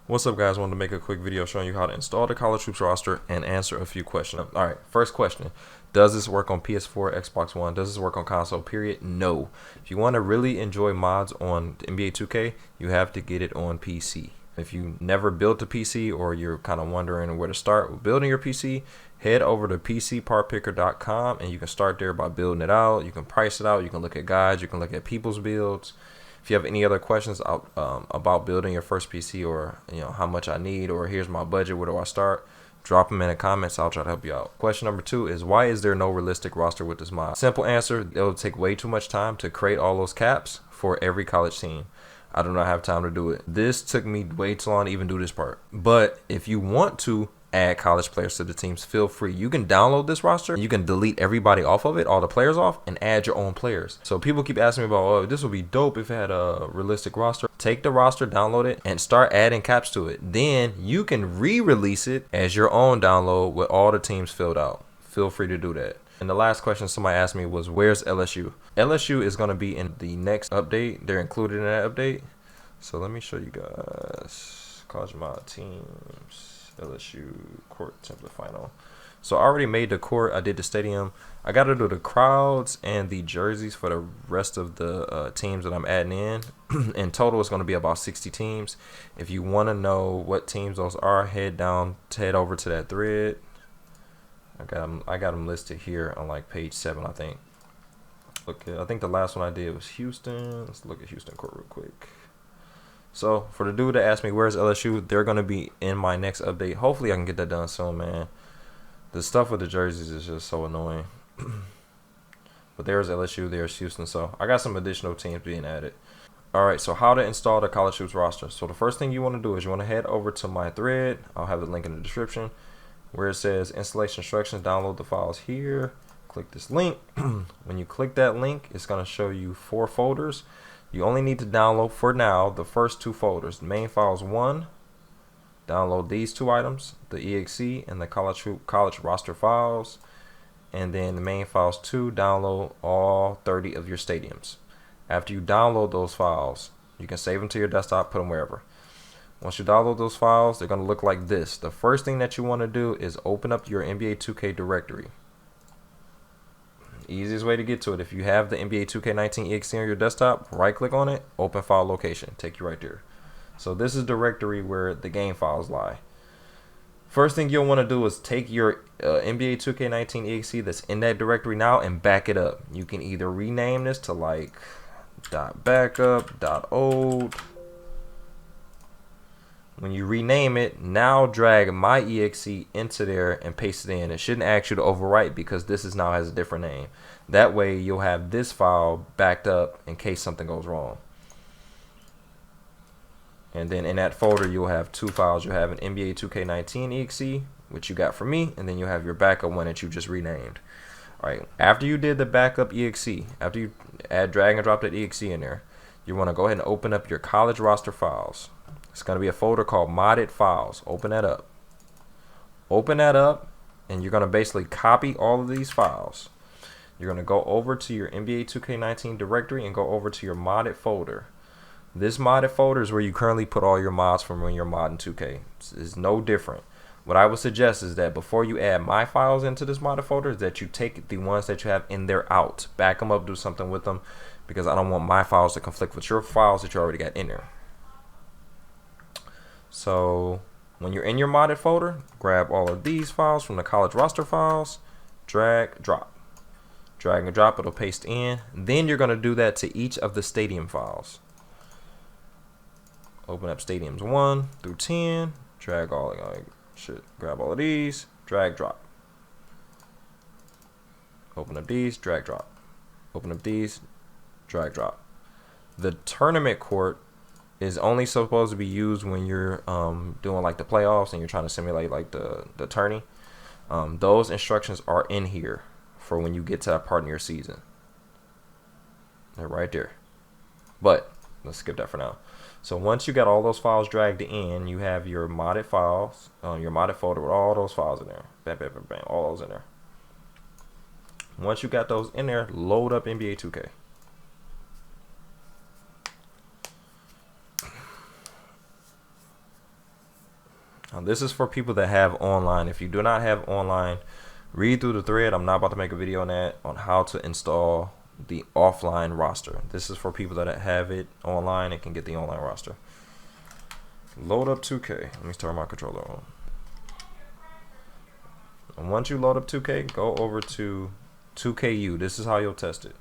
What's up, guys? Wanted to make a quick video showing you how to install the College Hoops roster and answer a few questions. All right, first question. Does this work on PS4, Xbox One? Does this work on console, period? No. If you want to really enjoy mods on NBA 2K, you have to get it on PC. If you never built a PC or you're kind of wondering where to start with building your PC, head over to PCPartPicker.com and you can start there by building it out. You can price it out. You can look at guides. You can look at people's builds. If you have any other questions about building your first PC, or how much I need, or here's my budget, where do I start, drop them in the comments. I'll try to help you out. Question number 2 is, why is there no realistic roster with this mod? Simple answer: it'll take way too much time to create all those caps for every college team. I do not have time to do it. This took me way too long to even do this part. But if you want to add college players to the teams, feel free. You can download this roster. You can delete everybody off of it, all the players off, and add your own players. So people keep asking me about, oh, this would be dope if it had a realistic roster. Take the roster, download it, and start adding caps to it. Then you can re-release it as your own download with all the teams filled out. Feel free to do that. And the last question somebody asked me was, where's LSU? LSU is going to be in the next update. They're included in that update. So let me show you guys. College mod teams. LSU court template final. So I already made the court. I did the stadium. I got to do the crowds and the jerseys for the rest of the teams that I'm adding in. In total, it's going to be about 60 teams. If you want to know what teams those are, head over to that thread. I got them listed here on like page 7, I think. I think the last one I did was Houston. Let's look at Houston court real quick. So for the dude that asked me where's LSU, they're going to be in my next update. Hopefully I can get that done soon, man. The stuff with the jerseys is just so annoying. But there's LSU, there's Houston. So I got some additional teams being added. Alright, so how to install the College Hoops roster. So the first thing you want to do is you want to head over to my thread. I'll have the link in the description where it says installation instructions. Download the files here. Click this link. When you click that link, it's going to show you 4 folders. You only need to download, for now, the first 2 folders. The main files 1, download these 2 items, the exe and the college roster files. And then the main files 2, download all 30 of your stadiums. After you download those files, you can save them to your desktop, put them wherever. Once you download those files, they're going to look like this. The first thing that you want to do is open up your NBA 2K directory. Easiest way to get to it, if you have the NBA 2K19 exe on your desktop, right click on it, open file location, take you right there. So this is the directory where the game files lie. First thing you'll want to do is take your NBA 2K19 exe that's in that directory now and back it up. You can either rename this to like .backup, .old. When you rename it, now drag my exe into there and paste it in. It shouldn't ask you to overwrite because this is now has a different name. That way you'll have this file backed up in case something goes wrong. And then in that folder you'll have 2 files. You'll have an NBA 2K19 exe, which you got from me, and then you'll have your backup one that you just renamed. Alright, after you did the backup exe, after you drag and drop that exe in there, you want to go ahead and open up your college roster files. It's going to be a folder called modded files. Open that up. Open that up, and you're going to basically copy all of these files. You're going to go over to your NBA 2K19 directory and go over to your modded folder. This modded folder is where you currently put all your mods from when you're modding 2K. It's no different. What I would suggest is that before you add my files into this modded folder, is that you take the ones that you have in there out. Back them up, do something with them, because I don't want my files to conflict with your files that you already got in there. So when you're in your modded folder, grab all of these files from the college roster files, drag, drop. Drag and drop, it'll paste in. Then you're going to do that to each of the stadium files. Open up stadiums 1 through 10, drag all, grab all of these, drag, drop. Open up these, drag, drop. Open up these, drag, drop. The tournament court is only supposed to be used when you're doing like the playoffs and you're trying to simulate like the tourney. Those instructions are in here for when you get to that part in your season. They're right there. But let's skip that for now. So once you got all those files dragged in, you have your modded files, your modded folder with all those files in there. Bam, bam, bam, bam, all those in there. Once you got those in there, load up NBA 2K. Now, this is for people that have online. If you do not have online, read through the thread. I'm not about to make a video on that, on how to install the offline roster. This is for people that have it online and can get the online roster. Load up 2K. Let me turn my controller on. And once you load up 2K, go over to 2KU. This is how you'll test it.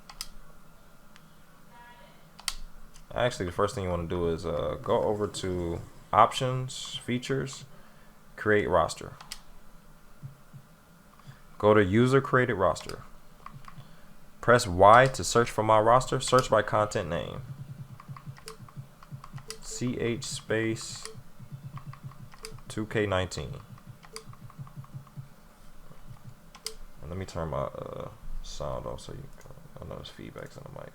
Actually, the first thing you want to do is go over to Options, Features, Create Roster. Go to User Created Roster. Press Y to search for my roster. Search by content name. CH space 2K19. And let me turn my sound off so you can, I know there's feedbacks on the mic.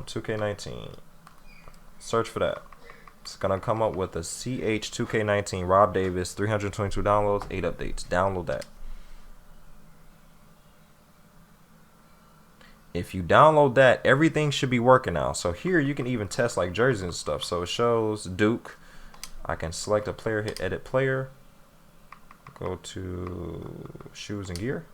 2K19. Search for that. It's gonna come up with a CH 2K19 Rob Davis, 322 downloads, 8 updates. Download that. If you download that, everything should be working now. So here you can even test like jerseys and stuff. So it shows Duke. I can select a player, hit edit player, go to shoes and gear.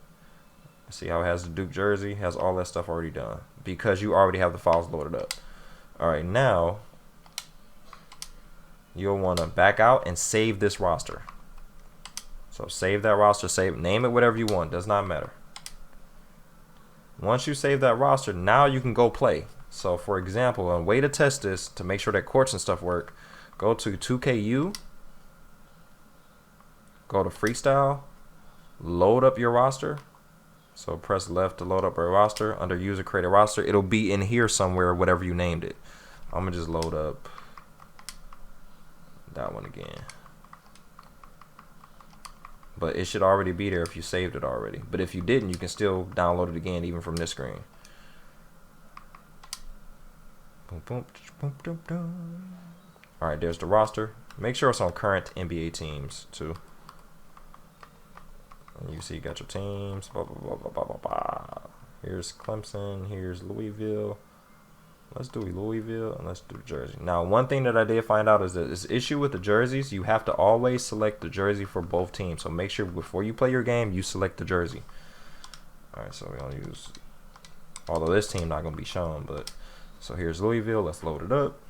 See how it has the Duke jersey, has all that stuff already done because you already have the files loaded up. All right, now you'll want to back out and save this roster. So save that roster, save, name it whatever you want, does not matter. Once you save that roster, now you can go play. So for example, a way to test this to make sure that courts and stuff work, go to 2KU, go to freestyle, load up your roster. So press left to load up a roster. Under user created roster, it'll be in here somewhere, whatever you named it. I'm gonna just load up that one again. But it should already be there if you saved it already. But if you didn't, you can still download it again, even from this screen. Boom, boom, boom, boom, boom. All right, there's the roster. Make sure it's on current NBA teams too. And you see you got your teams. Blah, blah, blah, blah, blah, blah, blah. Here's Clemson. Here's Louisville. Let's do Louisville and let's do Jersey. Now, one thing that I did find out is that this issue with the jerseys, you have to always select the jersey for both teams. So make sure before you play your game, you select the jersey. All right, so we're gonna use, although this team not gonna be shown, but so here's Louisville. Let's load it up.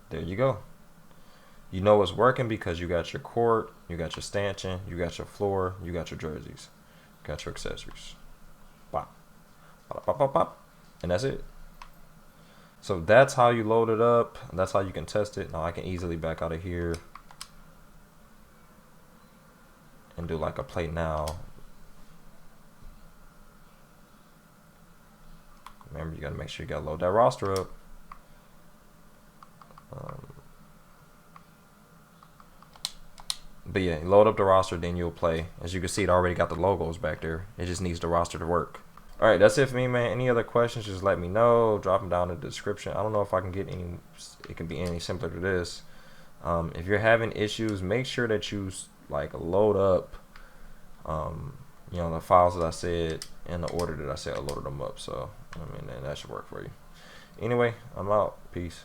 There you go. You know it's working because you got your court, you got your stanchion, you got your floor, you got your jerseys, you got your accessories. Pop. Pop, pop, pop, pop. And that's it. So that's how you load it up. That's how you can test it. Now I can easily back out of here and do like a play now. Remember, you got to make sure you got to load that roster up. But yeah, load up the roster, then you'll play. As you can see, it already got the logos back there. It just needs the roster to work. All right, that's it for me, man. Any other questions, just let me know. Drop them down in the description. I don't know if I can get any, it can be any simpler to this. If you're having issues, make sure that you like load up, you know, the files that I said in the order that I said I loaded them up. So, I mean, that should work for you. Anyway, I'm out. Peace.